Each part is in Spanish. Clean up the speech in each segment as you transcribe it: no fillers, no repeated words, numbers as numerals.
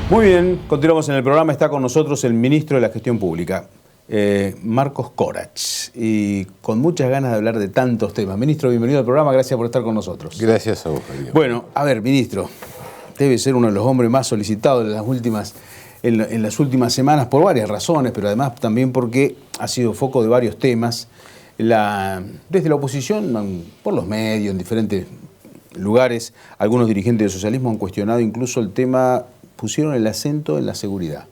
Muy bien, continuamos en el programa. Está con nosotros el ministro de la Gestión Pública, Marcos Corach, y con muchas ganas de hablar de tantos temas. Ministro, bienvenido al programa, gracias por estar con nosotros. Gracias a vos, Javier. Bueno, a ver, ministro, debe ser uno de los hombres más solicitados en las últimas semanas por varias razones, pero además también porque ha sido foco de varios temas. Desde la oposición, por los medios, en diferentes lugares, algunos dirigentes del socialismo han cuestionado incluso el tema, pusieron el acento en la seguridad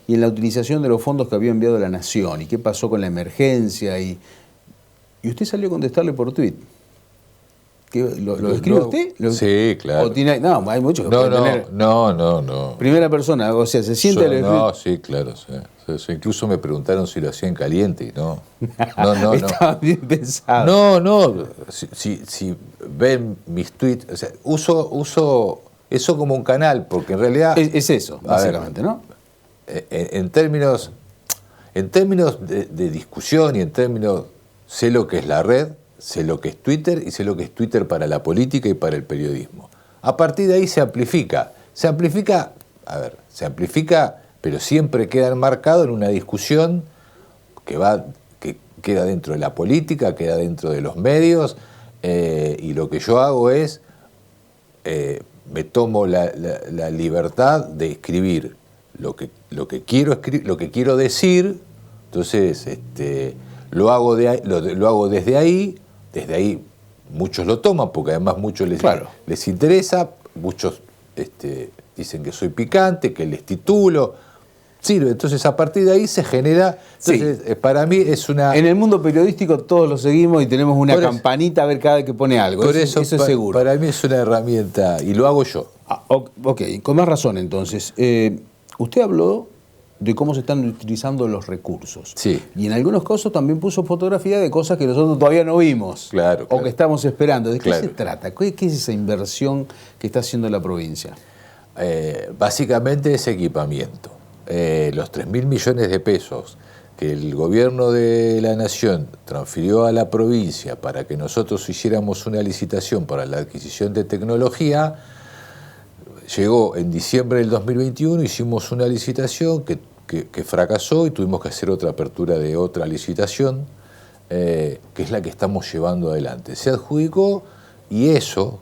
y en la utilización de los fondos que había enviado la Nación y qué pasó con la emergencia. Y usted salió a contestarle por tuit. ¿Lo escribe usted? Sí, claro. No, hay muchos que pueden tener. No. Primera persona, o sea, se siente... No, sí, claro. Sí. Incluso me preguntaron si lo hacía en caliente y no. Estaba bien pensado. No. Si ven mis tweets, o sea, uso eso como un canal, porque en realidad... Es eso, básicamente, ¿no? En términos de discusión y en términos... Sé lo que es la red, sé lo que es Twitter y sé lo que es Twitter para la política y para el periodismo. A partir de ahí se amplifica, pero siempre queda enmarcado en una discusión que queda dentro de la política, queda dentro de los medios, y lo que yo hago es, me tomo la libertad de escribir lo que quiero decir, entonces lo hago desde ahí muchos lo toman porque además muchos les interesa, muchos dicen que soy picante, que les titulo, sirve, entonces a partir de ahí se genera, entonces para mí es una... En el mundo periodístico todos lo seguimos y tenemos una campanita a ver cada vez que pone algo, eso es seguro. Para mí es una herramienta y lo hago yo. Ok, con más razón entonces. Usted habló de cómo se están utilizando los recursos. Sí. Y en algunos casos también puso fotografía de cosas que nosotros todavía no vimos. Claro. O que estamos esperando. ¿De qué se trata? ¿Qué es esa inversión que está haciendo la provincia? Básicamente es equipamiento. Los 3.000 millones de pesos que el gobierno de la Nación transfirió a la provincia para que nosotros hiciéramos una licitación para la adquisición de tecnología, llegó en diciembre del 2021, hicimos una licitación que fracasó y tuvimos que hacer otra apertura de otra licitación, que es la que estamos llevando adelante. Se adjudicó y eso,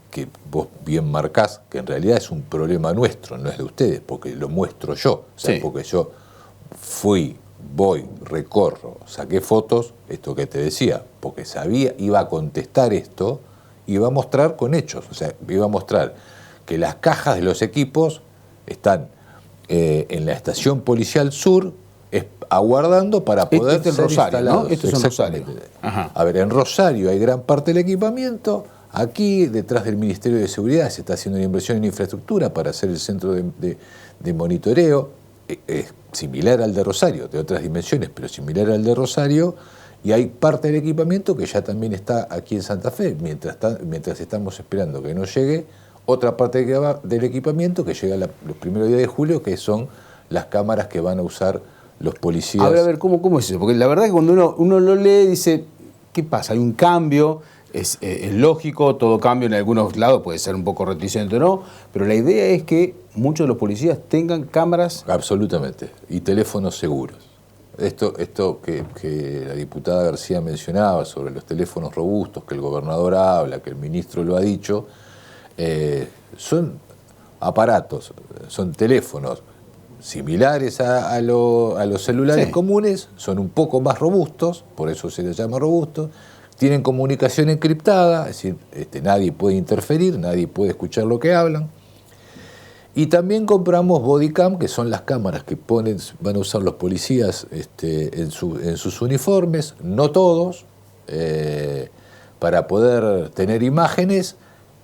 que vos bien marcás, que en realidad es un problema nuestro, no es de ustedes, porque lo muestro yo, o sea, porque yo voy, recorro, saqué fotos, esto que te decía, porque sabía, iba a contestar esto, iba a mostrar con hechos, o sea, iba a mostrar que las cajas de los equipos están en la estación policial sur, aguardando para poder ser Rosario, instalados. ¿no? Esto es en Rosario. Ajá. A ver, en Rosario hay gran parte del equipamiento. Aquí, detrás del Ministerio de Seguridad, se está haciendo una inversión en infraestructura para hacer el centro de monitoreo. Es similar al de Rosario, de otras dimensiones, pero similar al de Rosario. Y hay parte del equipamiento que ya también está aquí en Santa Fe, mientras estamos esperando que nos llegue otra parte del equipamiento que llega los primeros días de julio, que son las cámaras que van a usar los policías. A ver, ¿cómo es eso? Porque la verdad es que cuando uno lo lee, dice, ¿qué pasa? Hay un cambio, es lógico, todo cambio en algunos lados puede ser un poco reticente o no, pero la idea es que muchos de los policías tengan cámaras... Absolutamente, y teléfonos seguros. Esto que la diputada García mencionaba sobre los teléfonos robustos, que el gobernador habla, que el ministro lo ha dicho, son aparatos, son teléfonos similares a los celulares comunes, son un poco más robustos, por eso se les llama robustos, tienen comunicación encriptada, es decir, nadie puede interferir, nadie puede escuchar lo que hablan. Y también compramos bodycam, que son las cámaras que van a usar los policías en sus uniformes, no todos, para poder tener imágenes.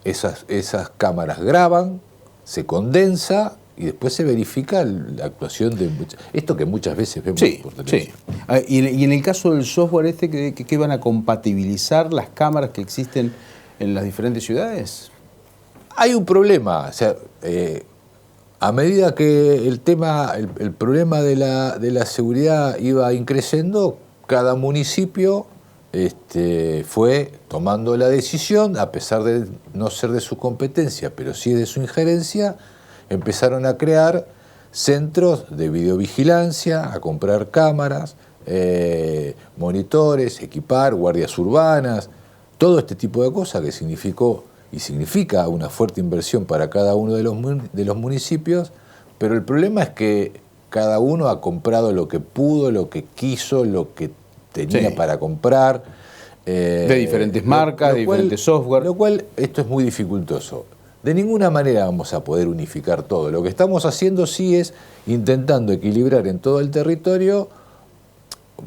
Esas cámaras graban, se condensa y después se verifica la actuación de esto que muchas veces vemos por televisión. Sí. Y en el caso del software ¿qué van a compatibilizar las cámaras que existen en las diferentes ciudades? Hay un problema, o sea, a medida que el problema de la seguridad iba increciendo, cada municipio fue tomando la decisión, a pesar de no ser de su competencia, pero sí de su injerencia, empezaron a crear centros de videovigilancia, a comprar cámaras, monitores, equipar, guardias urbanas, todo este tipo de cosas que significó y significa una fuerte inversión para cada uno de los municipios, pero el problema es que cada uno ha comprado lo que pudo, lo que quiso, lo que tenía para comprar. De diferentes marcas, de diferentes software. Lo cual, esto es muy dificultoso. De ninguna manera vamos a poder unificar todo. Lo que estamos haciendo sí es intentando equilibrar en todo el territorio,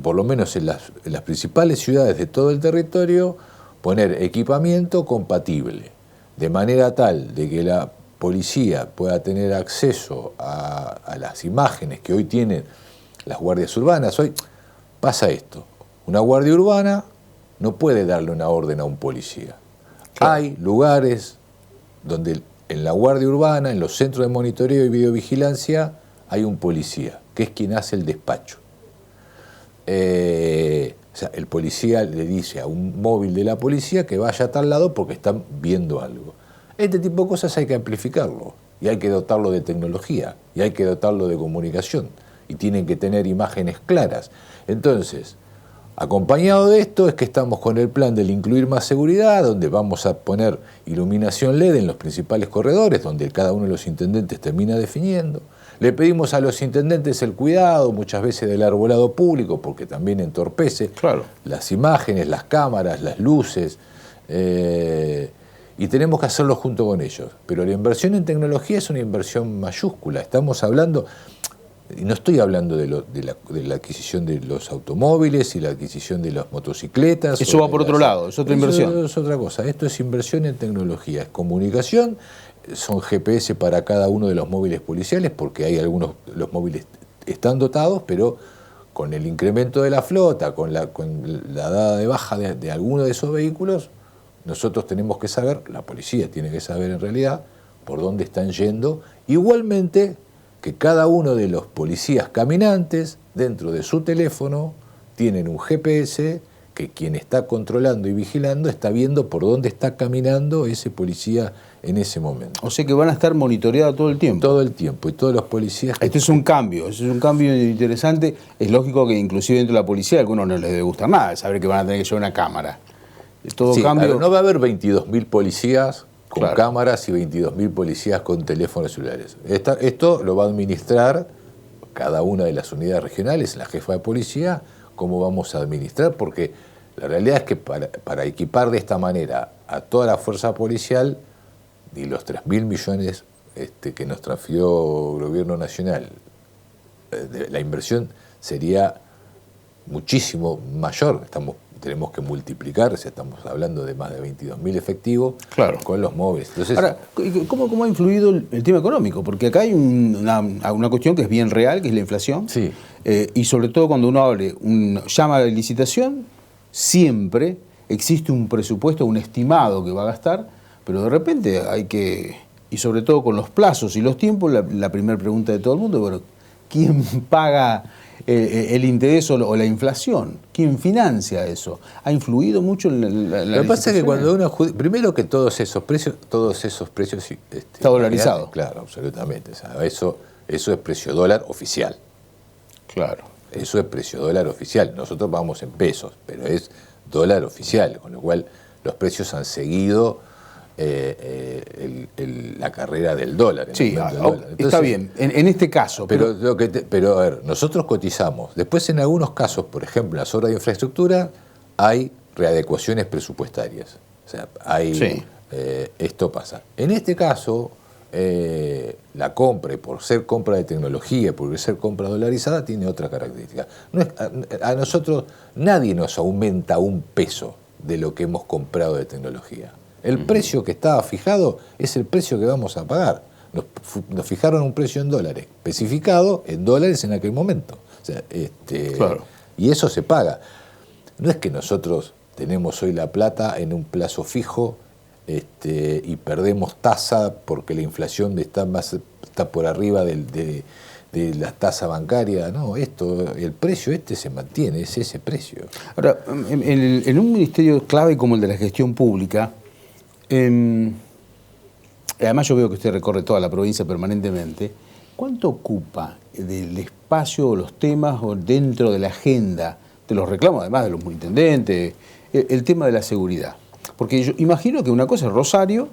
por lo menos en las principales ciudades de todo el territorio, poner equipamiento compatible, de manera tal de que la policía pueda tener acceso a las imágenes que hoy tienen las guardias urbanas. Hoy pasa esto, una guardia urbana no puede darle una orden a un policía. Claro. Hay lugares donde en la guardia urbana, en los centros de monitoreo y videovigilancia, hay un policía, que es quien hace el despacho. O sea, el policía le dice a un móvil de la policía que vaya a tal lado porque están viendo algo. Este tipo de cosas hay que amplificarlo, y hay que dotarlo de tecnología, y hay que dotarlo de comunicación, y tienen que tener imágenes claras. Entonces, acompañado de esto es que estamos con el plan del incluir más seguridad, donde vamos a poner iluminación LED en los principales corredores, donde cada uno de los intendentes termina definiendo. Le pedimos a los intendentes el cuidado, muchas veces del arbolado público, porque también entorpece las imágenes, las cámaras, las luces, y tenemos que hacerlo junto con ellos. Pero la inversión en tecnología es una inversión mayúscula. Estamos hablando, y no estoy hablando de la adquisición de los automóviles y la adquisición de las motocicletas. Eso va por otro lado, es otra inversión. Eso es otra cosa. Esto es inversión en tecnología, es comunicación. Son GPS para cada uno de los móviles policiales, porque hay algunos, los móviles están dotados, pero con el incremento de la flota, con la dada de baja de alguno de esos vehículos, nosotros tenemos que saber, la policía tiene que saber en realidad, por dónde están yendo. Igualmente que cada uno de los policías caminantes, dentro de su teléfono, tienen un GPS que quien está controlando y vigilando está viendo por dónde está caminando ese policía en ese momento. O sea que van a estar monitoreados todo el tiempo. Todo el tiempo, y todos los policías... Este es un cambio interesante. Es lógico que inclusive dentro de la policía a algunos no les debe gustar nada, saber que van a tener que llevar una cámara. Todo sí, cambio... no va a haber 22.000 policías con cámaras y 22.000 policías con teléfonos celulares. Esto lo va a administrar cada una de las unidades regionales, la jefa de policía, cómo vamos a administrar, porque la realidad es que para equipar de esta manera a toda la fuerza policial, y los 3.000 millones que nos transfirió el gobierno nacional, la inversión sería muchísimo mayor. Tenemos que multiplicar, o sea, estamos hablando de más de 22.000 efectivos con los móviles. Entonces, ahora, ¿cómo ha influido el tema económico? Porque acá hay una cuestión que es bien real, que es la inflación. Sí. Y sobre todo cuando uno llama a la licitación, siempre existe un presupuesto, un estimado que va a gastar, pero de repente hay que, y sobre todo con los plazos y los tiempos, la primera pregunta de todo el mundo, bueno, ¿quién paga el interés o la inflación? ¿Quién financia eso? ¿Ha influido mucho en la Lo que pasa es que cuando uno... Primero que todos esos precios está dolarizado. Claro, absolutamente. O sea, eso es precio dólar oficial. Claro. Eso es precio dólar oficial. Nosotros vamos en pesos, pero es dólar oficial, con lo cual los precios han seguido la carrera del dólar. Sí, Entonces, está bien, en este caso. Pero a ver, nosotros cotizamos. Después, en algunos casos, por ejemplo, en las obras de infraestructura, hay readecuaciones presupuestarias. O sea, esto pasa. En este caso, la compra, y por ser compra de tecnología, por ser compra dolarizada, tiene otra característica. A nosotros nadie nos aumenta un peso de lo que hemos comprado de tecnología. El precio que estaba fijado es el precio que vamos a pagar. Nos fijaron un precio en dólares, especificado en dólares en aquel momento. O sea, y eso se paga. No es que nosotros tenemos hoy la plata en un plazo fijo y perdemos tasa porque la inflación está por arriba de la tasa bancaria. No, el precio se mantiene, es ese precio. Ahora, en un ministerio clave como el de la gestión pública, además yo veo que usted recorre toda la provincia permanentemente, ¿cuánto ocupa del espacio o los temas o dentro de la agenda de los reclamos, además de los intendentes, el tema de la seguridad? Porque yo imagino que una cosa es Rosario,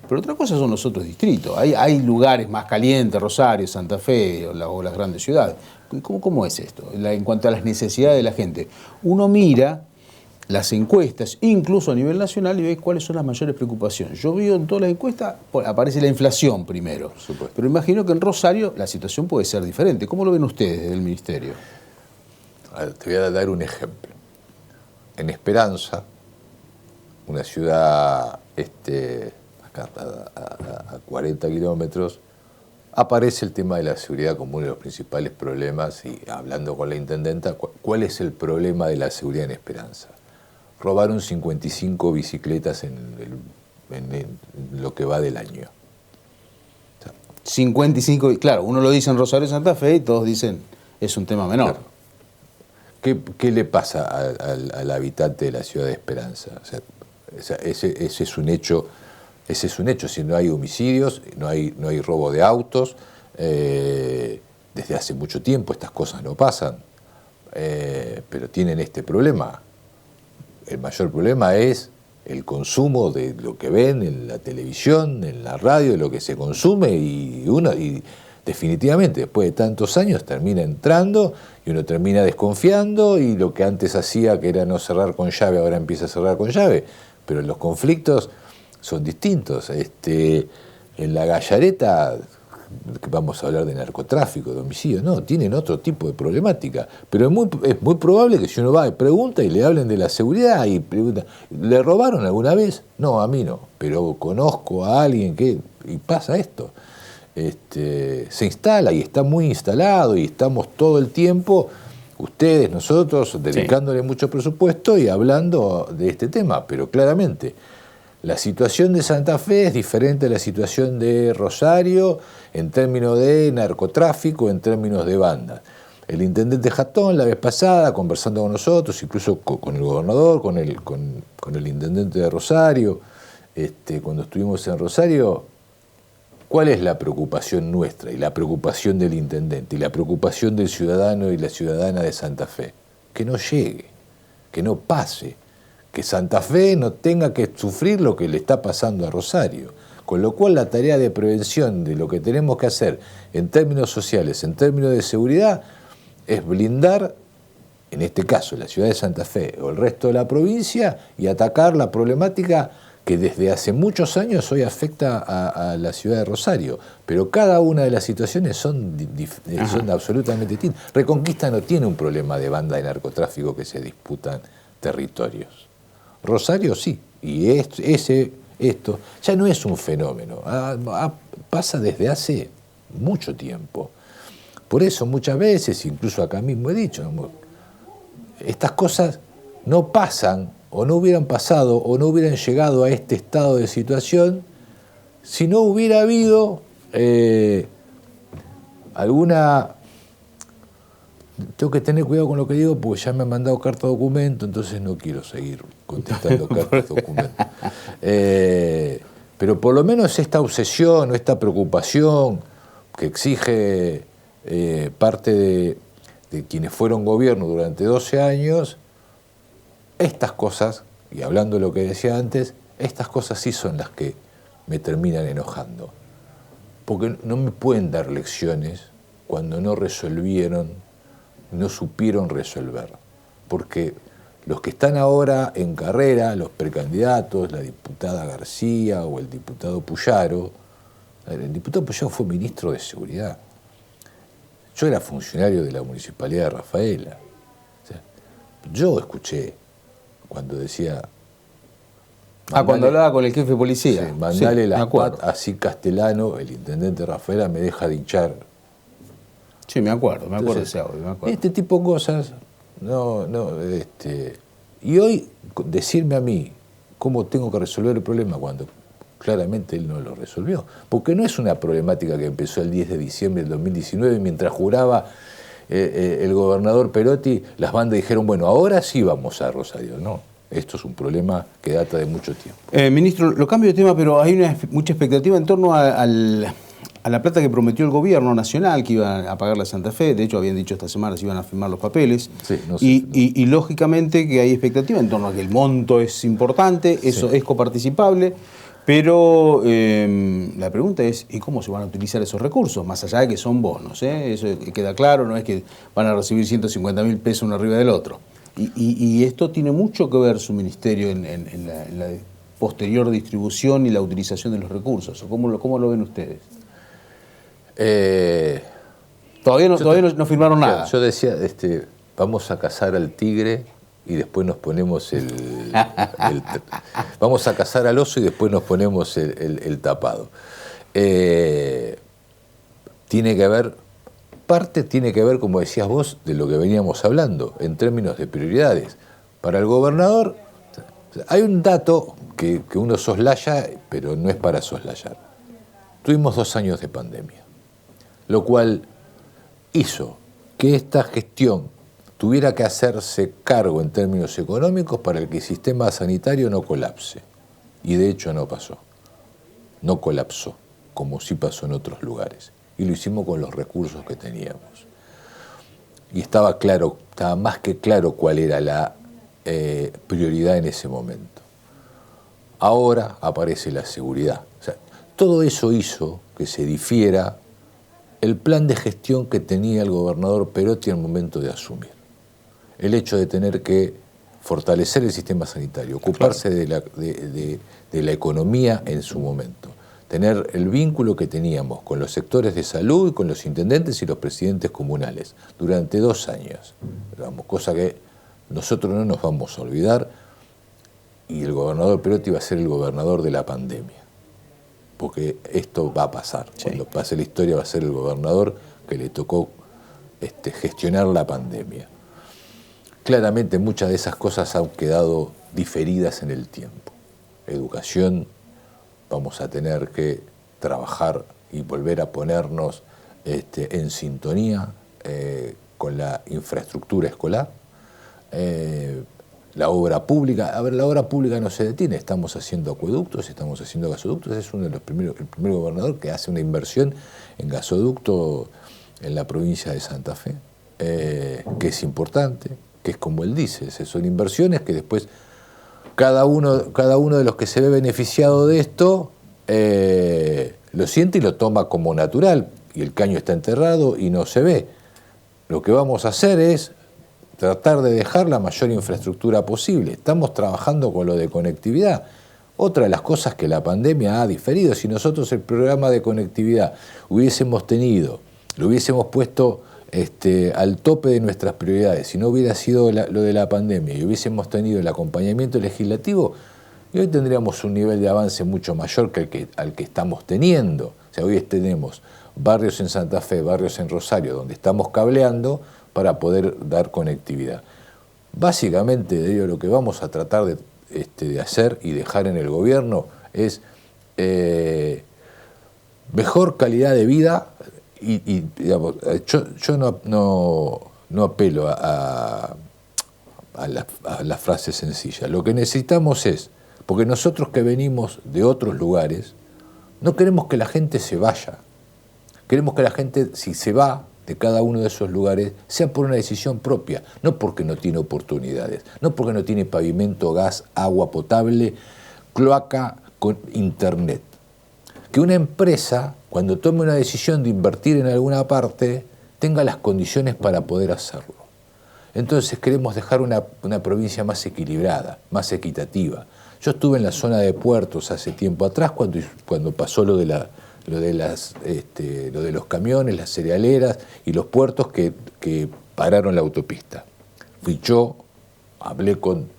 pero otra cosa son los otros distritos. Hay lugares más calientes, Rosario, Santa Fe o las grandes ciudades. ¿Cómo es esto en cuanto a las necesidades de la gente? Uno mira las encuestas, incluso a nivel nacional, y ve cuáles son las mayores preocupaciones. Yo veo en todas las encuestas, aparece la inflación primero. Pero imagino que en Rosario la situación puede ser diferente. ¿Cómo lo ven ustedes desde el Ministerio? Te voy a dar un ejemplo. En Esperanza, una ciudad acá a 40 kilómetros, aparece el tema de la seguridad como uno de los principales problemas, y hablando con la intendenta, ¿cuál es el problema de la seguridad en Esperanza? Robaron 55 bicicletas en lo que va del año. O sea, 55, claro, uno lo dice en Rosario y Santa Fe y todos dicen es un tema menor. Claro. ¿Qué le pasa al habitante de la ciudad de Esperanza? O sea, ese es un hecho. Ese es un hecho. Si no hay homicidios, no hay robo de autos, desde hace mucho tiempo estas cosas no pasan, pero tienen este problema. El mayor problema es el consumo de lo que ven en la televisión, en la radio, de lo que se consume, y definitivamente después de tantos años termina entrando y uno termina desconfiando, y lo que antes hacía, que era no cerrar con llave, ahora empieza a cerrar con llave. Pero los conflictos son distintos. En la Gallareta, que vamos a hablar de narcotráfico, de homicidio, no, tienen otro tipo de problemática. Pero es muy probable que si uno va y pregunta y le hablen de la seguridad y pregunta, ¿le robaron alguna vez? No, a mí no, pero conozco a alguien y pasa esto. Se instala y está muy instalado, y estamos todo el tiempo, ustedes, nosotros, dedicándole mucho presupuesto y hablando de este tema, pero claramente la situación de Santa Fe es diferente a la situación de Rosario en términos de narcotráfico, en términos de bandas. El intendente Jatón la vez pasada, conversando con nosotros, incluso con el gobernador, con el intendente de Rosario, cuando estuvimos en Rosario, ¿cuál es la preocupación nuestra y la preocupación del intendente y la preocupación del ciudadano y la ciudadana de Santa Fe? Que no llegue, que no pase, que Santa Fe no tenga que sufrir lo que le está pasando a Rosario. Con lo cual la tarea de prevención de lo que tenemos que hacer en términos sociales, en términos de seguridad, es blindar, en este caso, la ciudad de Santa Fe o el resto de la provincia, y atacar la problemática que desde hace muchos años hoy afecta a la ciudad de Rosario. Pero cada una de las situaciones son absolutamente distintas. Reconquista no tiene un problema de banda de narcotráfico que se disputan territorios. Rosario sí, y esto ya no es un fenómeno, pasa desde hace mucho tiempo. Por eso muchas veces, incluso acá mismo he dicho, estas cosas no pasan, o no hubieran pasado, o no hubieran llegado a este estado de situación si no hubiera habido alguna... Tengo que tener cuidado con lo que digo porque ya me han mandado carta documento, entonces no quiero seguir contestando cartas documento. Pero por lo menos esta obsesión o esta preocupación que exige parte de quienes fueron gobierno durante 12 años, estas cosas, y hablando de lo que decía antes, estas cosas sí son las que me terminan enojando. Porque no me pueden dar lecciones cuando no resolvieron, no supieron resolver, porque los que están ahora en carrera, los precandidatos, la diputada García o el diputado Puyaro, el diputado Puyaro fue ministro de Seguridad. Yo era funcionario de la Municipalidad de Rafaela. O sea, yo escuché cuando decía... cuando hablaba con el jefe de policía. Sí, mandale las patas, así Castellano, el intendente Rafaela, me deja de hinchar. Sí, me acuerdo de ese audio, me acuerdo. Este tipo de cosas, y hoy decirme a mí cómo tengo que resolver el problema cuando claramente él no lo resolvió, porque no es una problemática que empezó el 10 de diciembre del 2019, mientras juraba el gobernador Perotti, las bandas dijeron, bueno, ahora sí vamos a Rosario. No, Esto es un problema que data de mucho tiempo. Ministro, lo cambio de tema, pero hay mucha expectativa en torno a la plata que prometió el gobierno nacional, que iba a pagarle a Santa Fe. De hecho, habían dicho esta semana si iban a firmar los papeles. Sí, no sé, y lógicamente que hay expectativa en torno a que el monto es importante, eso es coparticipable. Pero la pregunta es, ¿y cómo se van a utilizar esos recursos? Más allá de que son bonos, eso queda claro, no es que van a recibir 150.000 pesos uno arriba del otro. Y esto tiene mucho que ver su ministerio en la posterior distribución y la utilización de los recursos. ¿Cómo lo ven ustedes? Todavía no firmaron nada. Yo decía, vamos a cazar al tigre y después nos ponemos vamos a cazar al oso y después nos ponemos el tapado. Tiene que haber, como decías vos, de lo que veníamos hablando, en términos de prioridades. Para el gobernador, hay un dato que uno soslaya, pero no es para soslayar. Tuvimos 2 años de pandemia, lo cual hizo que esta gestión tuviera que hacerse cargo en términos económicos para que el sistema sanitario no colapse. Y de hecho no pasó. No colapsó, como sí pasó en otros lugares. Y lo hicimos con los recursos que teníamos. Y estaba más que claro cuál era la prioridad en ese momento. Ahora aparece la seguridad. O sea, todo eso hizo que se difiera el plan de gestión que tenía el gobernador Perotti al momento de asumir. El hecho de tener que fortalecer el sistema sanitario, ocuparse de la economía en su momento, tener el vínculo que teníamos con los sectores de salud y con los intendentes y los presidentes comunales durante 2 años, digamos, cosa que nosotros no nos vamos a olvidar, y el gobernador Perotti va a ser el gobernador de la pandemia, porque esto va a pasar. Sí. Cuando pase la historia va a ser el gobernador que le tocó gestionar la pandemia. Claramente muchas de esas cosas han quedado diferidas en el tiempo. Educación, vamos a tener que trabajar y volver a ponernos en sintonía con la infraestructura escolar. La obra pública, la obra pública no se detiene, estamos haciendo acueductos, estamos haciendo gasoductos, es uno de los primeros, el primer gobernador que hace una inversión en gasoducto en la provincia de Santa Fe, que es importante, que es como él dice, son inversiones que después cada uno de los que se ve beneficiado de esto lo siente y lo toma como natural, y el caño está enterrado y no se ve. Lo que vamos a hacer es tratar de dejar la mayor infraestructura posible. Estamos trabajando con lo de conectividad. Otra de las cosas que la pandemia ha diferido, si nosotros el programa de conectividad hubiésemos tenido, lo hubiésemos puesto al tope de nuestras prioridades, si no hubiera sido lo de la pandemia y hubiésemos tenido el acompañamiento legislativo, y hoy tendríamos un nivel de avance mucho mayor que al que estamos teniendo. O sea, hoy tenemos barrios en Santa Fe, barrios en Rosario, donde estamos cableando para poder dar conectividad. Básicamente, lo que vamos a tratar de hacer y dejar en el gobierno es mejor calidad de vida y digamos, yo no apelo a las frases sencillas. Lo que necesitamos es, porque nosotros que venimos de otros lugares, no queremos que la gente se vaya. Queremos que la gente, si se va de cada uno de esos lugares, sea por una decisión propia, no porque no tiene oportunidades, no porque no tiene pavimento, gas, agua potable, cloaca con internet. Que una empresa, cuando tome una decisión de invertir en alguna parte, tenga las condiciones para poder hacerlo. Entonces queremos dejar una provincia más equilibrada, más equitativa. Yo estuve en la zona de puertos hace tiempo atrás, cuando pasó lo de los camiones, las cerealeras y los puertos que pararon la autopista. Fui yo, hablé con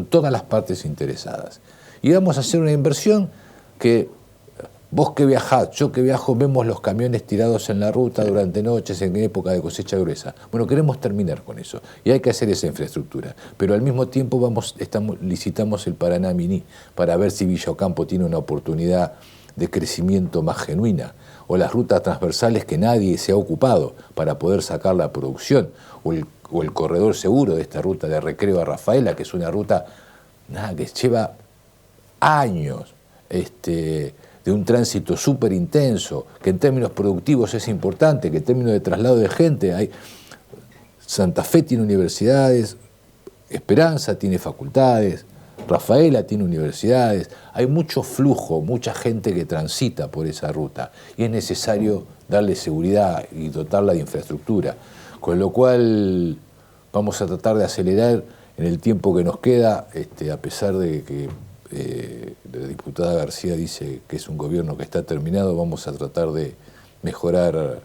todas las partes interesadas. Y vamos a hacer una inversión que vos que viajás, yo que viajo, vemos los camiones tirados en la ruta durante noches, en época de cosecha gruesa. Bueno, queremos terminar con eso y hay que hacer esa infraestructura. Pero al mismo tiempo licitamos el Paraná Mini para ver si Villa Ocampo tiene una oportunidad de crecimiento más genuina, o las rutas transversales que nadie se ha ocupado para poder sacar la producción, o el corredor seguro de esta ruta de Recreo a Rafaela, que es una ruta nada, que lleva años de un tránsito súper intenso, que en términos productivos es importante, que en términos de traslado de gente Santa Fe tiene universidades, Esperanza tiene facultades, Rafaela tiene universidades, hay mucho flujo, mucha gente que transita por esa ruta y es necesario darle seguridad y dotarla de infraestructura, con lo cual vamos a tratar de acelerar en el tiempo que nos queda, a pesar de que la diputada García dice que es un gobierno que está terminado, vamos a tratar de mejorar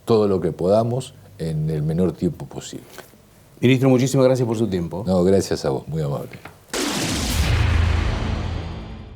todo lo que podamos en el menor tiempo posible. Ministro, muchísimas gracias por su tiempo. No, gracias a vos, muy amable.